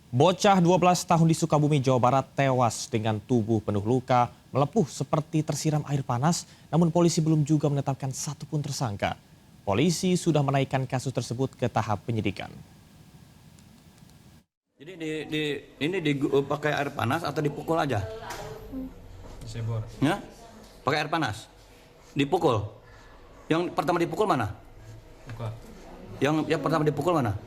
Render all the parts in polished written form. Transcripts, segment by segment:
Bocah 12 tahun di Sukabumi, Jawa Barat tewas dengan tubuh penuh luka, melepuh seperti tersiram air panas, namun polisi belum juga menetapkan satupun tersangka. Polisi sudah menaikkan kasus tersebut ke tahap penyidikan. Jadi ini pakai air panas atau dipukul aja? Disebor. Ya? Pakai air panas? Dipukul? Yang pertama dipukul mana? Luka. Yang pertama dipukul mana?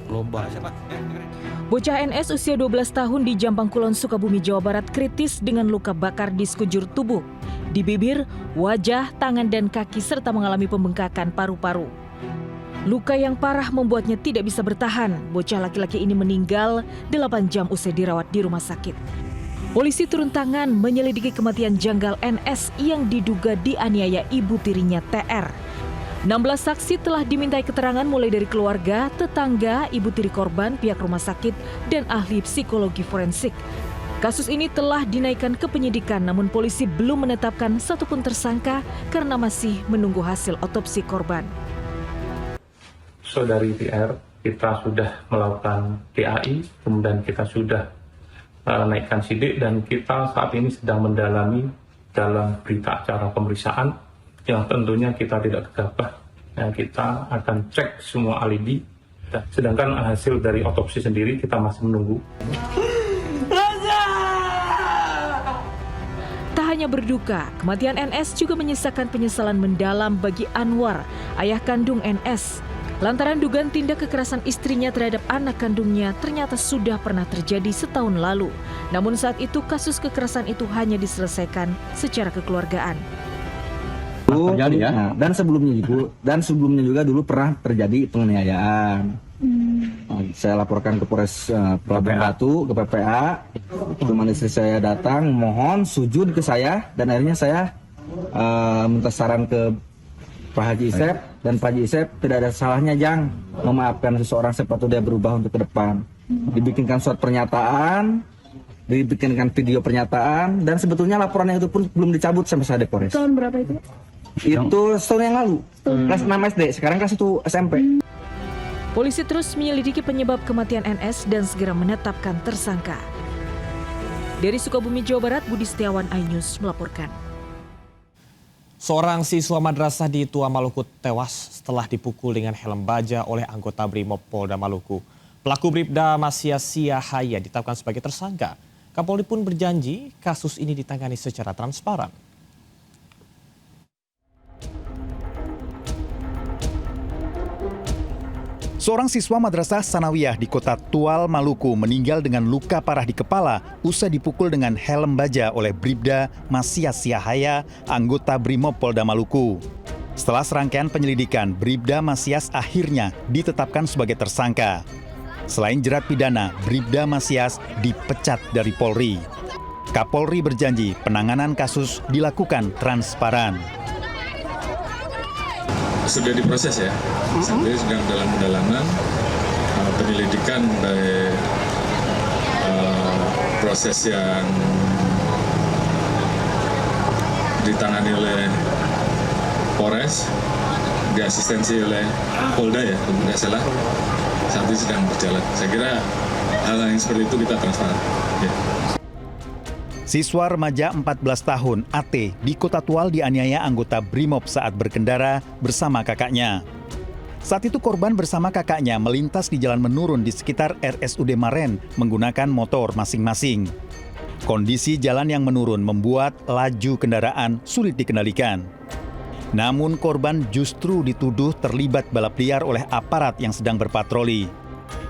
Loba. Siapa? Bocah NS usia 12 tahun di Jambang Kulon, Sukabumi, Jawa Barat kritis dengan luka bakar di sekujur tubuh. Di bibir, wajah, tangan, dan kaki serta mengalami pembengkakan paru-paru. Luka yang parah membuatnya tidak bisa bertahan. Bocah laki-laki ini meninggal 8 jam usai dirawat di rumah sakit. Polisi turun tangan menyelidiki kematian janggal NS yang diduga dianiaya ibu tirinya TR. 16 saksi telah dimintai keterangan mulai dari keluarga, tetangga, ibu tiri korban, pihak rumah sakit, dan ahli psikologi forensik. Kasus ini telah dinaikkan ke penyidikan, namun polisi belum menetapkan satupun tersangka karena masih menunggu hasil otopsi korban. Saudari TR, kita sudah melakukan PAI, kemudian kita sudah naikkan sidik, dan kita saat ini sedang mendalami dalam berita acara pemeriksaan yang tentunya kita tidak gegabah. Kita akan cek semua alibi, sedangkan hasil dari otopsi sendiri kita masih menunggu. Tak hanya berduka, kematian NS juga menyisakan penyesalan mendalam bagi Anwar, ayah kandung NS. Lantaran dugaan tindak kekerasan istrinya terhadap anak kandungnya ternyata sudah pernah terjadi setahun lalu. Namun saat itu kasus kekerasan itu hanya diselesaikan secara kekeluargaan. Terjadi ya. Nah, dan sebelumnya juga dulu pernah terjadi penganiayaan. Saya laporkan ke Polres Pelabuhan Batu, ke PPA. Cuman istri saya datang mohon sujud ke saya, dan akhirnya saya minta saran ke Pak Haji Isep, dan Pak Haji Isep tidak ada salahnya Jang memaafkan seseorang sepatu dia berubah untuk ke depan. Dibikinkan surat pernyataan, dibikinkan video pernyataan, dan sebetulnya laporannya itu pun belum dicabut sampai saat di Polres. Tahun berapa itu? Itu setahun yang lalu, kelas 6 SD, sekarang kelas 1 SMP. Polisi terus menyelidiki penyebab kematian NS dan segera menetapkan tersangka. Dari Sukabumi, Jawa Barat, Budi Setiawan, iNews melaporkan. Seorang siswa madrasah di Tua Maluku tewas setelah dipukul dengan helm baja oleh anggota Brimob Polda Maluku. Pelaku Bribda Masiasia Haya ditetapkan sebagai tersangka. Kapolri pun berjanji kasus ini ditangani secara transparan. Seorang siswa madrasah sanawiyah di kota Tual, Maluku meninggal dengan luka parah di kepala usai dipukul dengan helm baja oleh Bribda Masiasia Haya, anggota Brimob Polda Maluku. Setelah serangkaian penyelidikan, Bribda Masias akhirnya ditetapkan sebagai tersangka. Selain jerat pidana, Bribda Masias dipecat dari Polri. Kapolri berjanji penanganan kasus dilakukan transparan. Sudah diproses ya, sampai sedang dalam pendalaman penyelidikan dari proses yang ditangani oleh Polres, diasistensi oleh Polda ya, kalau tidak salah, saat ini sedang berjalan. Saya kira hal yang seperti itu kita transparan. Ya. Siswa remaja 14 tahun, AT, di Kota Tual dianiaya anggota Brimob saat berkendara bersama kakaknya. Saat itu korban bersama kakaknya melintas di jalan menurun di sekitar RSUD Maren menggunakan motor masing-masing. Kondisi jalan yang menurun membuat laju kendaraan sulit dikendalikan. Namun korban justru dituduh terlibat balap liar oleh aparat yang sedang berpatroli.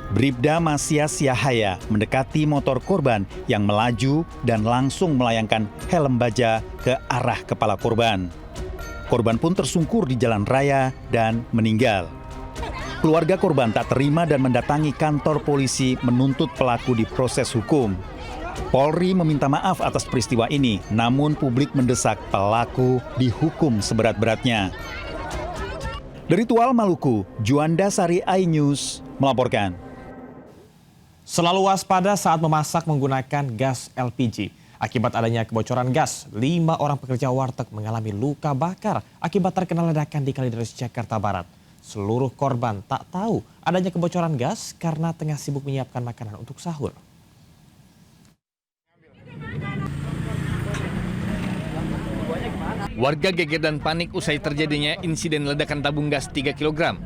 Bribda Masiasia Haya mendekati motor korban yang melaju dan langsung melayangkan helm baja ke arah kepala korban. Korban pun tersungkur di jalan raya dan meninggal. Keluarga korban tak terima dan mendatangi kantor polisi menuntut pelaku diproses hukum. Polri meminta maaf atas peristiwa ini, namun publik mendesak pelaku dihukum seberat-beratnya. Dari Tual, Maluku, Juanda Sari, iNews melaporkan. Selalu waspada saat memasak menggunakan gas LPG. Akibat adanya kebocoran gas, 5 orang pekerja warteg mengalami luka bakar akibat terkena ledakan di Kalideres, Jakarta Barat. Seluruh korban tak tahu adanya kebocoran gas karena tengah sibuk menyiapkan makanan untuk sahur. Warga geger dan panik usai terjadinya insiden ledakan tabung gas 3 kg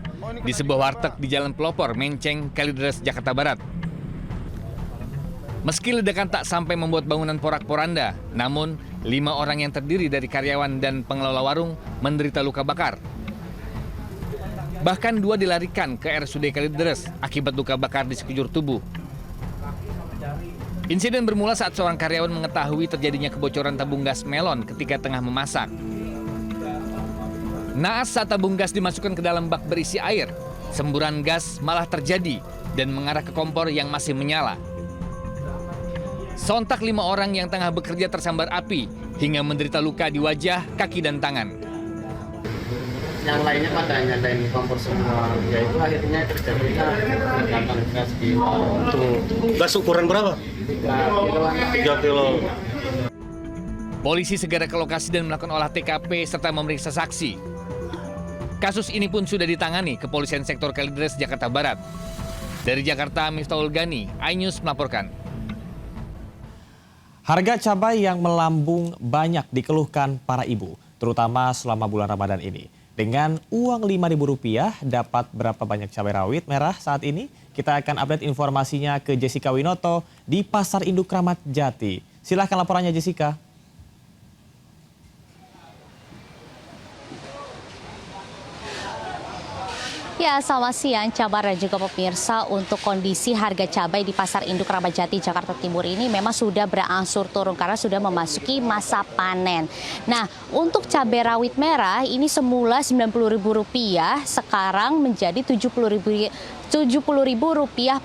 di sebuah warteg di Jalan Pelopor, Menceng, Kalideres, Jakarta Barat. Meski ledakan tak sampai membuat bangunan porak-poranda, namun 5 orang yang terdiri dari karyawan dan pengelola warung menderita luka bakar. Bahkan 2 dilarikan ke RSUD Kalideres akibat luka bakar di sekujur tubuh. Insiden bermula saat seorang karyawan mengetahui terjadinya kebocoran tabung gas melon ketika tengah memasak. Naas saat tabung gas dimasukkan ke dalam bak berisi air, semburan gas malah terjadi dan mengarah ke kompor yang masih menyala. Sontak 5 orang yang tengah bekerja tersambar api hingga menderita luka di wajah, kaki, dan tangan. Yang lainnya pada nyalain kompor semua, yaitu akhirnya terjadinya ledakan gas di gas ukuran berapa? 3 kilo. Polisi segera ke lokasi dan melakukan olah TKP serta memeriksa saksi. Kasus ini pun sudah ditangani Kepolisian Sektor Kalideres, Jakarta Barat. Dari Jakarta, Miftahul Gani, iNews melaporkan. Harga cabai yang melambung banyak dikeluhkan para ibu, terutama selama bulan Ramadan ini. Dengan uang Rp5.000 dapat berapa banyak cabai rawit merah saat ini? Kita akan update informasinya ke Jessica Winoto di Pasar Induk Kramat Jati. Silahkan laporannya, Jessica. Ya, selamat siang, Cabar dan juga pemirsa. Untuk kondisi harga cabai di Pasar Induk Kramat Jati, Jakarta Timur ini memang sudah berangsur turun karena sudah memasuki masa panen. Nah, untuk cabai rawit merah ini semula Rp90.000, sekarang menjadi Rp70.000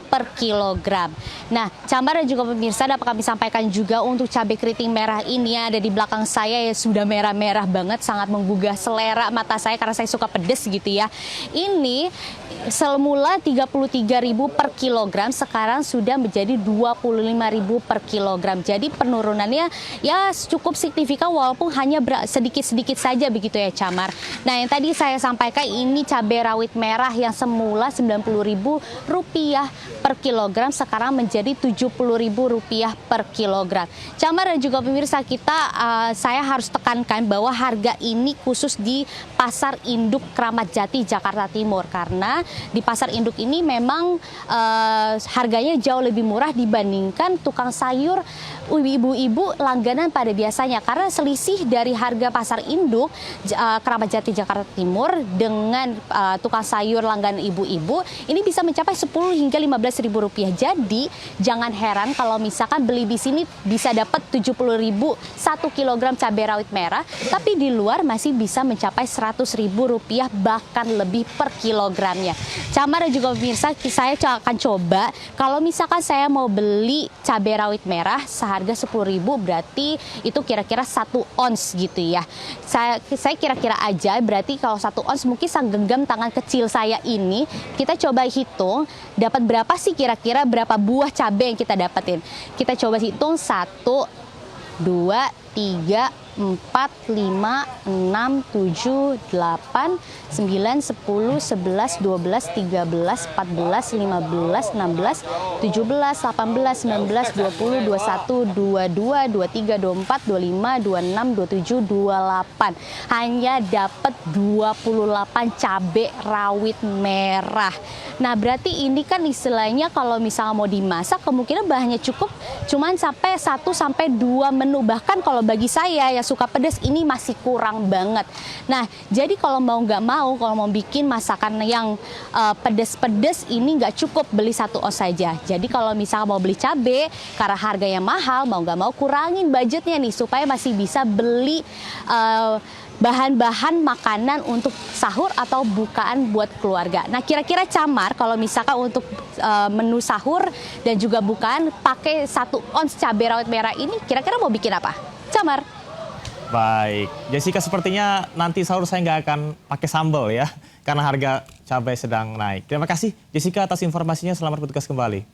per kilogram. Nah, Cambar dan juga pemirsa dapat kami sampaikan juga untuk cabai keriting merah ini ada di belakang saya ya sudah merah-merah banget, sangat menggugah selera mata saya karena saya suka pedes gitu ya. Ini semula Rp33.000 per kilogram, sekarang sudah menjadi Rp25.000 per kilogram. Jadi penurunannya ya cukup signifikan walaupun hanya sedikit-sedikit saja begitu ya, Camar. Nah, yang tadi saya sampaikan ini cabai rawit merah yang semula Rp90.000 per kilogram, sekarang menjadi Rp70.000 per kilogram. Camar dan juga pemirsa saya harus tekankan bahwa harga ini khusus di Pasar Induk Kramat Jati, Jakarta Timur, karena di Pasar Induk ini memang harganya jauh lebih murah dibandingkan tukang sayur ibu-ibu langganan pada biasanya, karena selisih dari harga Pasar Induk Kramat Jati, Jakarta Timur dengan tukang sayur langganan ibu-ibu ini bisa mencapai Rp10 hingga Rp15.000. Jadi jangan heran kalau misalkan beli di sini bisa dapat Rp70.000 1 kilogram cabai rawit merah, tapi di luar masih bisa mencapai Rp100.000 bahkan lebih per kilogramnya. Camar dan juga pemirsa, saya akan coba kalau misalkan saya mau beli cabai rawit merah seharga Rp10.000, berarti itu kira-kira 1 ons gitu ya. Saya kira-kira aja, berarti kalau 1 ons mungkin segenggam tangan kecil saya ini, kita coba hitung dapat berapa sih kira-kira berapa buah cabai yang kita dapetin. Kita coba hitung 1, 2, 3, 4, 5, 6, 7, 8, 9, 10, 11, 12, 13, 14, 15, 16, 17, 18, 19, 20, 21, 22, 23, 24, 25, 26, 27, 28. Hanya dapat 28 cabai rawit merah. Nah, berarti ini kan istilahnya kalau misalnya mau dimasak kemungkinan bahannya cukup cuman sampai 1 sampai 2 menu. Bahkan kalau bagi saya yang suka pedas ini masih kurang banget. Nah, jadi kalau mau nggak mau, kalau mau bikin masakan yang pedas-pedas ini nggak cukup beli 1 os saja. Jadi kalau misalnya mau beli cabai karena harganya mahal, mau nggak mau kurangin budgetnya nih supaya masih bisa beli bahan-bahan makanan untuk sahur atau bukaan buat keluarga. Nah, kira-kira Camar kalau misalkan untuk menu sahur dan juga bukaan pakai 1 ons cabai rawit merah ini kira-kira mau bikin apa? Camar. Baik, Jessica, sepertinya nanti sahur saya nggak akan pakai sambal ya, karena harga cabai sedang naik. Terima kasih Jessica atas informasinya, selamat bertugas kembali.